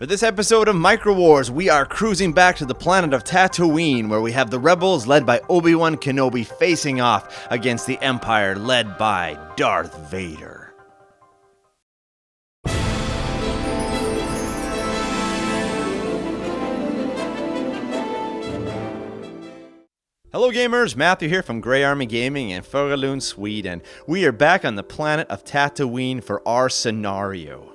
For this episode of Micro Wars, we are cruising back to the planet of Tatooine, where we have the rebels led by Obi-Wan Kenobi facing off against the Empire led by Darth Vader. Hello gamers, Matthew here from Grey Army Gaming in Fågelund, Sweden. We are back on the planet of Tatooine for our scenario.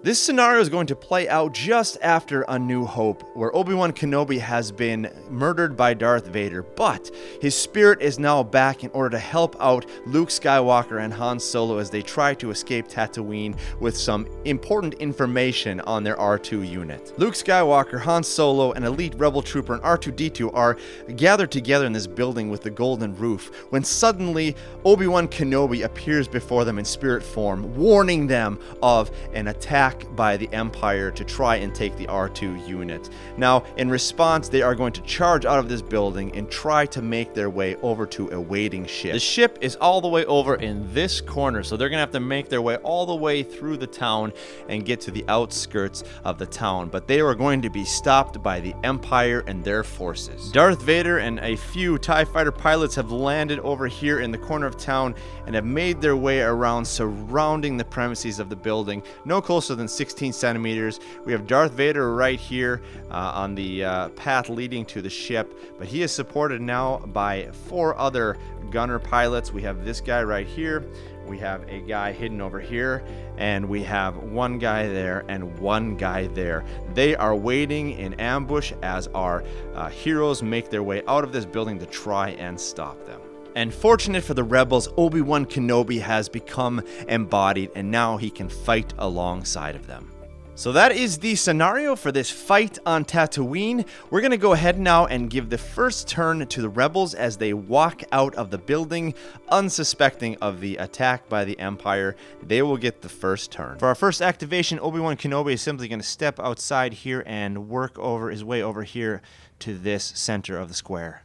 This scenario is going to play out just after A New Hope, where Obi-Wan Kenobi has been murdered by Darth Vader, but his spirit is now back in order to help out Luke Skywalker and Han Solo as they try to escape Tatooine with some important information on their R2 unit. Luke Skywalker, Han Solo, an elite rebel trooper, and R2-D2 are gathered together in this building with the golden roof when suddenly Obi-Wan Kenobi appears before them in spirit form, warning them of an attack by the Empire to try and take the R2 unit. Now, in response, they are going to charge out of this building and try to make their way over to a waiting ship. The ship is all the way over in this corner, so they're going to have to make their way all the way through the town and get to the outskirts of the town, but they are going to be stopped by the Empire and their forces. Darth Vader and a few TIE Fighter pilots have landed over here in the corner of town and have made their way around surrounding the premises of the building, no closer than 16 centimeters. We have Darth Vader right here on the path leading to the ship, but he is supported now by 4 other gunner pilots. We have this guy right here, we have a guy hidden over here, and we have one guy there and one guy there. They are waiting in ambush as our heroes make their way out of this building to try and stop them. And fortunate for the rebels, Obi-Wan Kenobi has become embodied, and now he can fight alongside of them. So that is the scenario for this fight on Tatooine. We're going to go ahead now and give the first turn to the rebels as they walk out of the building, unsuspecting of the attack by the Empire. They will get the first turn. For our first activation, Obi-Wan Kenobi is simply going to step outside here and work over his way over here to this center of the square.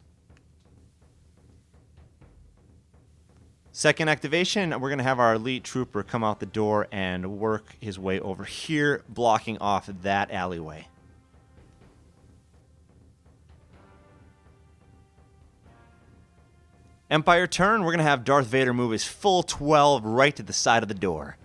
Second activation, we're going to have our elite trooper come out the door and work his way over here, blocking off that alleyway. Empire turn, we're going to have Darth Vader move his full 12 right to the side of the door.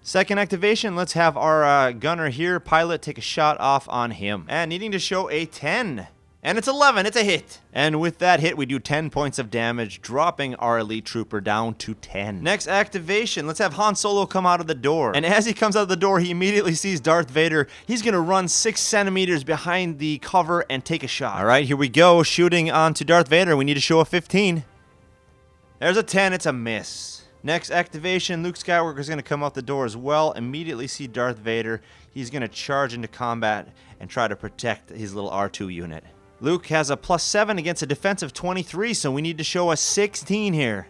Second activation, let's have our gunner here, pilot, take a shot off on him. And needing to show a 10. And it's 11, it's a hit. And with that hit, we do 10 points of damage, dropping our elite trooper down to 10. Next activation, let's have Han Solo come out of the door. And as he comes out of the door, he immediately sees Darth Vader. He's gonna run 6 centimeters behind the cover and take a shot. All right, here we go, shooting onto Darth Vader. We need to show a 15. There's a 10, it's a miss. Next activation, Luke Skywalker is gonna come out the door as well, immediately see Darth Vader. He's gonna charge into combat and try to protect his little R2 unit. Luke has a +7 against a defensive 23, so we need to show a 16 here.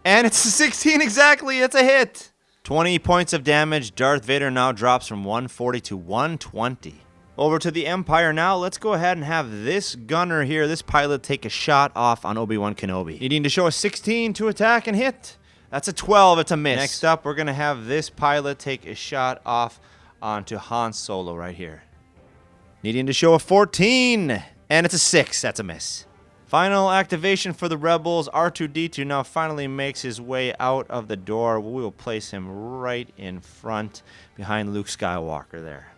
And it's a 16 exactly, it's a hit. 20 points of damage. Darth Vader now drops from 140 to 120. Over to the Empire now. Let's go ahead and have this gunner here, this pilot, take a shot off on Obi-Wan Kenobi. Needing to show a 16 to attack and hit. That's a 12, it's a miss. Next up, we're going to have this pilot take a shot off onto Han Solo right here. Needing to show a 14, and it's a 6. That's a miss. Final activation for the rebels. R2-D2 now finally makes his way out of the door. We will place him right in front behind Luke Skywalker there.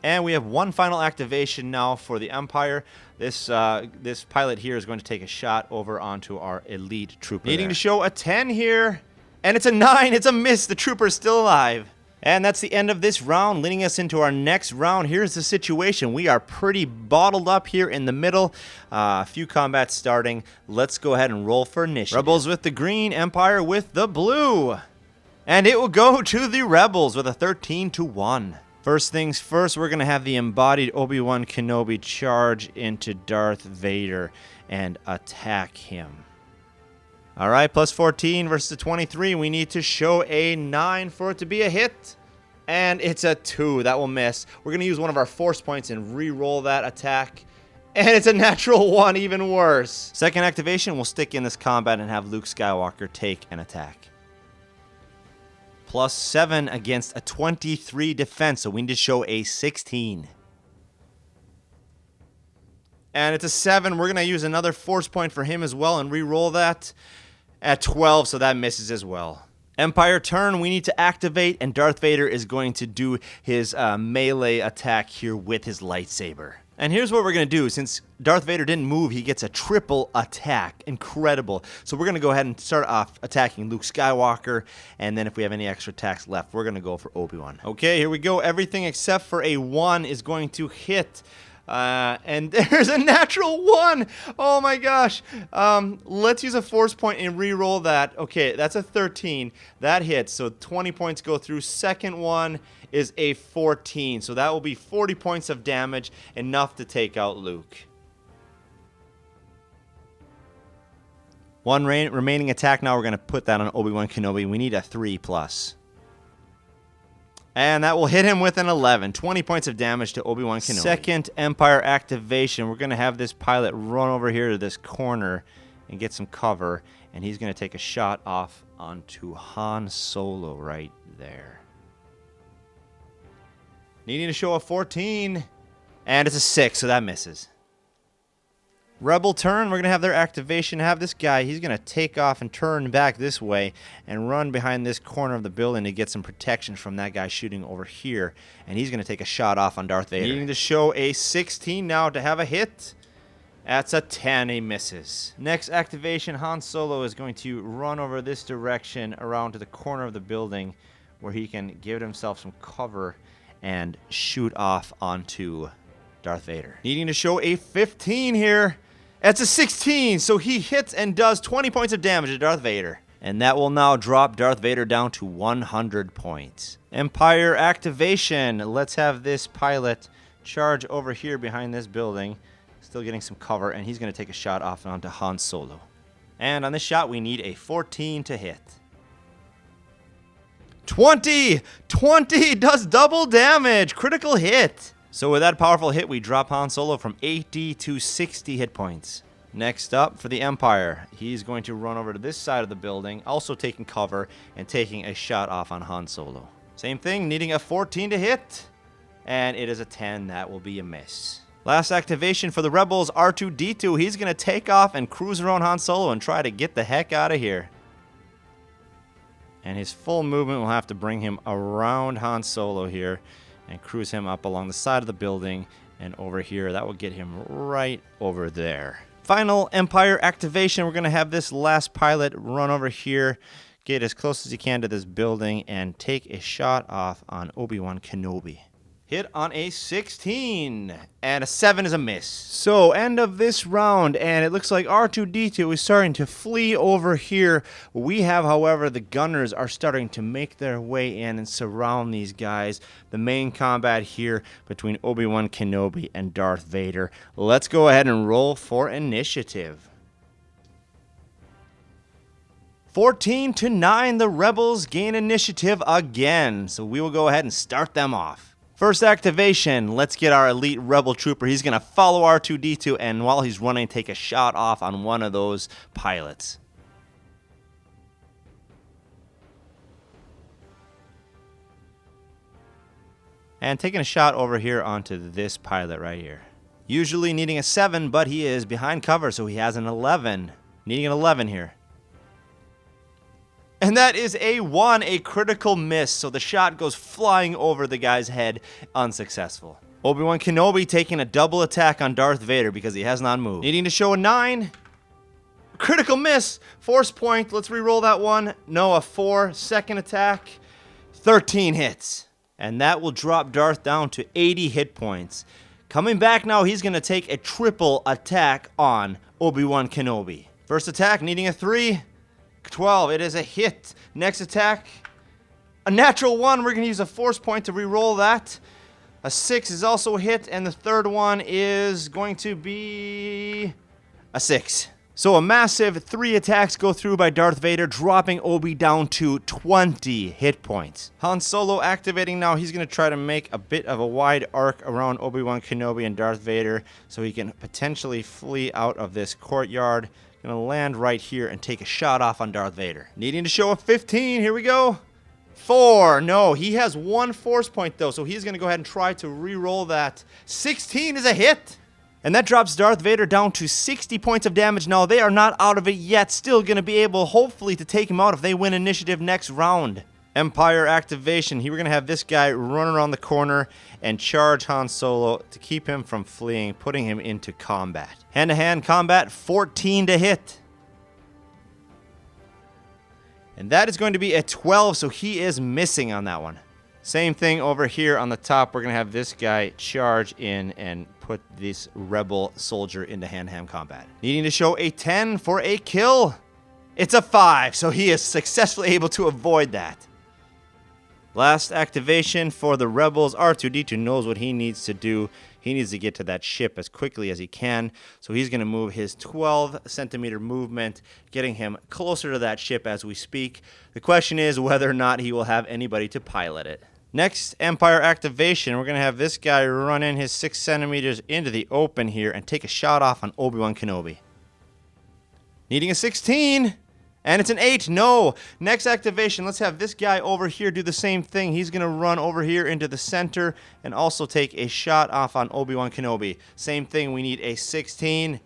And we have one final activation now for the Empire. This pilot here is going to take a shot over onto our elite trooper. Needing to show a 10 here, and it's a 9. It's a miss. The trooper is still alive. And that's the end of this round, leading us into our next round. Here's the situation. We are pretty bottled up here in the middle. A few combats starting. Let's go ahead and roll for initiative. Rebels with the green, Empire with the blue. And it will go to the Rebels with a 13-1. First things first, we're going to have the embodied Obi-Wan Kenobi charge into Darth Vader and attack him. All right, +14 versus a 23. We need to show a 9 for it to be a hit. And it's a 2. That will miss. We're going to use one of our force points and re-roll that attack. And it's a natural 1, even worse. Second activation, we'll stick in this combat and have Luke Skywalker take an attack. Plus 7 against a 23 defense, so we need to show a 16. And it's a 7. We're going to use another force point for him as well and re-roll that at 12, so that misses as well. Empire turn, we need to activate, and Darth Vader is going to do his melee attack here with his lightsaber. And here's what we're going to do. Since Darth Vader didn't move, he gets a triple attack. Incredible. So we're going to go ahead and start off attacking Luke Skywalker, and then if we have any extra attacks left, we're going to go for Obi-Wan. Okay, here we go. Everything except for a 1 is going to hit. And there's a natural 1. Oh my gosh. Let's use a force point and re-roll that. Okay, that's a 13. That hits. So 20 points go through. Second one is a 14. So that will be 40 points of damage, enough to take out Luke. One remaining attack. Now we're going to put that on Obi-Wan Kenobi. We need a 3+. And that will hit him with an 11. 20 points of damage to Obi-Wan Kenobi. Second Empire activation. We're going to have this pilot run over here to this corner and get some cover. And he's going to take a shot off onto Han Solo right there. Needing to show a 14. And it's a 6, so that misses. Rebel turn, we're going to have their activation, have this guy, he's going to take off and turn back this way and run behind this corner of the building to get some protection from that guy shooting over here. And he's going to take a shot off on Darth Vader. Needing to show a 16 now to have a hit. That's a 10, he misses. Next activation, Han Solo is going to run over this direction around to the corner of the building where he can give himself some cover and shoot off onto Darth Vader. Needing to show a 15 here. That's a 16, so he hits and does 20 points of damage to Darth Vader. And that will now drop Darth Vader down to 100 points. Empire activation. Let's have this pilot charge over here behind this building. Still getting some cover, and he's going to take a shot off onto Han Solo. And on this shot, we need a 14 to hit. 20! 20 does double damage! Critical hit! So with that powerful hit, we drop Han Solo from 80 to 60 hit points. Next up for the Empire, he's going to run over to this side of the building, also taking cover and taking a shot off on Han Solo. Same thing, needing a 14 to hit, and it is a 10. That will be a miss. Last activation for the Rebels, R2-D2. He's going to take off and cruise around Han Solo and try to get the heck out of here. And his full movement will have to bring him around Han Solo here and cruise him up along the side of the building and over here. That will get him right over there. Final Empire activation. We're going to have this last pilot run over here, get as close as he can to this building, and take a shot off on Obi-Wan Kenobi. Hit on a 16, and a 7 is a miss. So, end of this round, and it looks like R2-D2 is starting to flee over here. We have, however, the gunners are starting to make their way in and surround these guys. The main combat here between Obi-Wan Kenobi and Darth Vader. Let's go ahead and roll for initiative. 14-9, the Rebels gain initiative again. So we will go ahead and start them off. First activation, let's get our elite Rebel Trooper. He's going to follow R2-D2, and while he's running, take a shot off on one of those pilots. And taking a shot over here onto this pilot right here. Usually needing a 7, but he is behind cover, so he has an 11. Needing an 11 here. And that is a 1, a critical miss, so the shot goes flying over the guy's head, unsuccessful. Obi-Wan Kenobi taking a double attack on Darth Vader because he has not moved. Needing to show a 9. Critical miss, force point, let's re-roll that one. No, a 4, second attack, 13 hits. And that will drop Darth down to 80 hit points. Coming back now, he's going to take a triple attack on Obi-Wan Kenobi. First attack, needing a 3. 12, it is a hit. Next attack, a natural 1. We're going to use a force point to re-roll that. A 6 is also a hit, and the third one is going to be a 6. So a massive 3 attacks go through by Darth Vader, dropping Obi down to 20 hit points. Han Solo activating now. He's going to try to make a bit of a wide arc around Obi-Wan Kenobi and Darth Vader so he can potentially flee out of this courtyard. Going to land right here and take a shot off on Darth Vader. Needing to show a 15. Here we go. 4. No, he has 1 force point, though, so he's going to go ahead and try to re-roll that. 16 is a hit. And that drops Darth Vader down to 60 points of damage. Now, they are not out of it yet. Still going to be able, hopefully, to take him out if they win initiative next round. Empire activation. Here we're going to have this guy run around the corner and charge Han Solo to keep him from fleeing, putting him into combat. Hand-to-hand combat, 14 to hit. And that is going to be a 12, so he is missing on that one. Same thing over here on the top. We're going to have this guy charge in and put this rebel soldier into hand-to-hand combat. Needing to show a 10 for a kill. It's a 5, so he is successfully able to avoid that. Last activation for the rebels. R2-D2 knows what he needs to do. He needs to get to that ship as quickly as he can. So he's going to move his 12 centimeter movement, getting him closer to that ship as we speak. The question is whether or not he will have anybody to pilot it. Next, Empire activation. We're going to have this guy run in his 6 centimeters into the open here and take a shot off on Obi-Wan Kenobi. Needing a 16. And it's an 8. No. Next activation, let's have this guy over here do the same thing. He's going to run over here into the center and also take a shot off on Obi-Wan Kenobi. Same thing. We need a 16.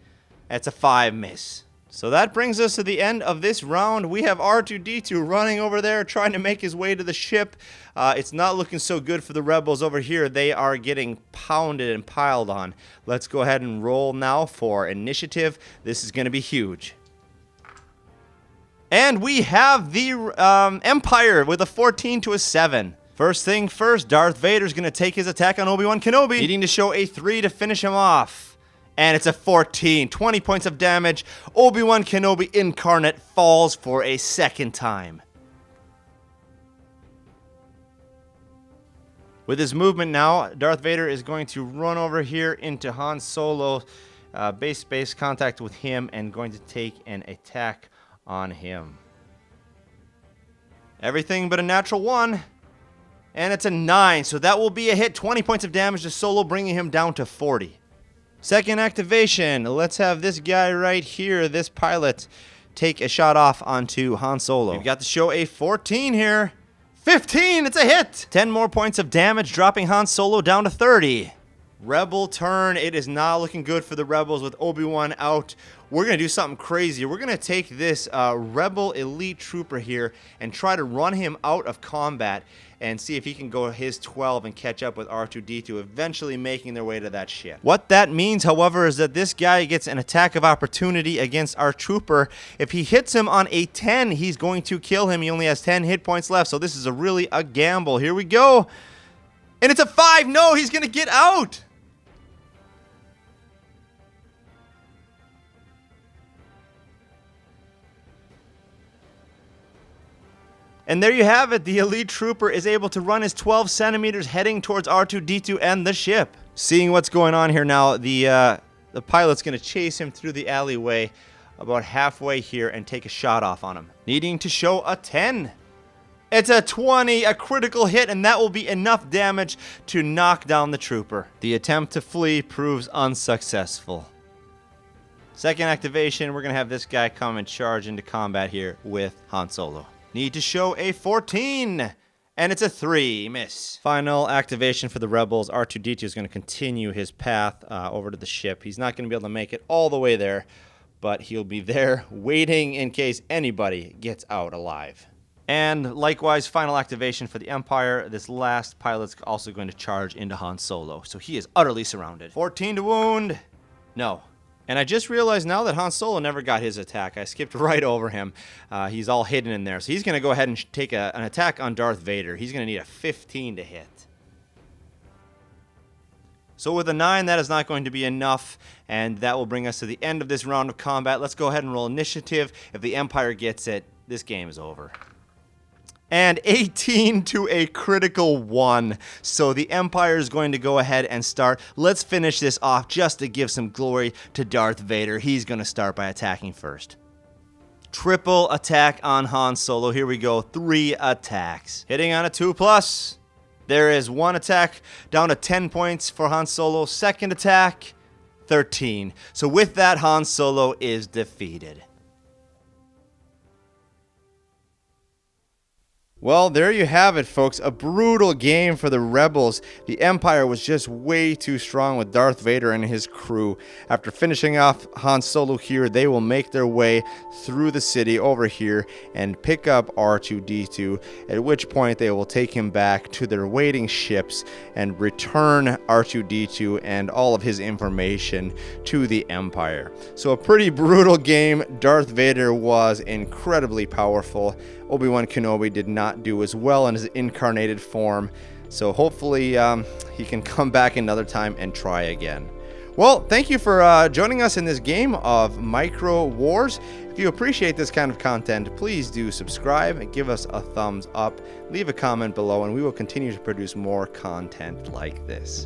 That's a 5 miss. So that brings us to the end of this round. We have R2-D2 running over there, trying to make his way to the ship. It's not looking so good for the rebels over here. They are getting pounded and piled on. Let's go ahead and roll now for initiative. This is going to be huge. And we have the Empire with a 14 to a 7. First thing first, Darth Vader's going to take his attack on Obi-Wan Kenobi, needing to show a 3 to finish him off. And it's a 14, 20 points of damage. Obi-Wan Kenobi incarnate falls for a second time. With his movement now, Darth Vader is going to run over here into Han Solo, base contact with him, and going to take an attack on him. Everything but a natural 1. And it's a 9, so that will be a hit. 20 points of damage to Solo, bringing him down to 40. Second activation. Let's have this guy right here, this pilot, take a shot off onto Han Solo. We've got to show a 14 here. 15, it's a hit. 10 more points of damage, dropping Han Solo down to 30. Rebel turn. It is not looking good for the rebels with Obi-Wan out. We're going to do something crazy. We're going to take this rebel elite trooper here and try to run him out of combat and see if he can go his 12 and catch up with R2-D2, eventually making their way to that ship. What that means, however, is that this guy gets an attack of opportunity against our trooper. If he hits him on a 10, he's going to kill him. He only has 10 hit points left, so this is really a gamble. Here we go. And it's a 5. No, he's going to get out. And there you have it. The elite trooper is able to run his 12 centimeters heading towards R2-D2 and the ship. Seeing what's going on here now, the pilot's going to chase him through the alleyway about halfway here and take a shot off on him. Needing to show a 10. It's a 20, a critical hit, and that will be enough damage to knock down the trooper. The attempt to flee proves unsuccessful. Second activation, we're going to have this guy come and charge into combat here with Han Solo. Need to show a 14, and it's a 3, miss. Final activation for the rebels. R2-D2 is going to continue his path over to the ship. He's not going to be able to make it all the way there, but he'll be there waiting in case anybody gets out alive. And likewise, final activation for the Empire. This last pilot's also going to charge into Han Solo, so he is utterly surrounded. 14 to wound. No. And I just realized now that Han Solo never got his attack. I skipped right over him. He's all hidden in there. So he's going to go ahead and take an attack on Darth Vader. He's going to need a 15 to hit. So with a 9, that is not going to be enough. And that will bring us to the end of this round of combat. Let's go ahead and roll initiative. If the Empire gets it, this game is over. And 18 to a critical 1. So the Empire is going to go ahead and start. Let's finish this off just to give some glory to Darth Vader. He's going to start by attacking first. Triple attack on Han Solo. Here we go. 3 attacks. Hitting on a 2+. There is 1 attack down to 10 points for Han Solo. Second attack, 13. So with that, Han Solo is defeated. Well, there you have it, folks. A brutal game for the rebels. The Empire was just way too strong with Darth Vader and his crew. After finishing off Han Solo here, they will make their way through the city over here and pick up R2-D2, at which point they will take him back to their waiting ships and return R2-D2 and all of his information to the Empire. So a pretty brutal game. Darth Vader was incredibly powerful. Obi-Wan Kenobi did not do as well in his incarnated form, so hopefully he can come back another time and try again. Well, thank you for joining us in this game of Micro Wars. If you appreciate this kind of content, please do subscribe, give us a thumbs up, leave a comment below, and we will continue to produce more content like this.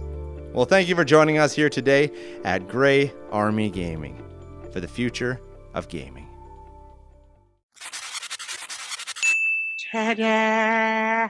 Well, thank you for joining us here today at Gray Army Gaming for the future of gaming. Ta-da!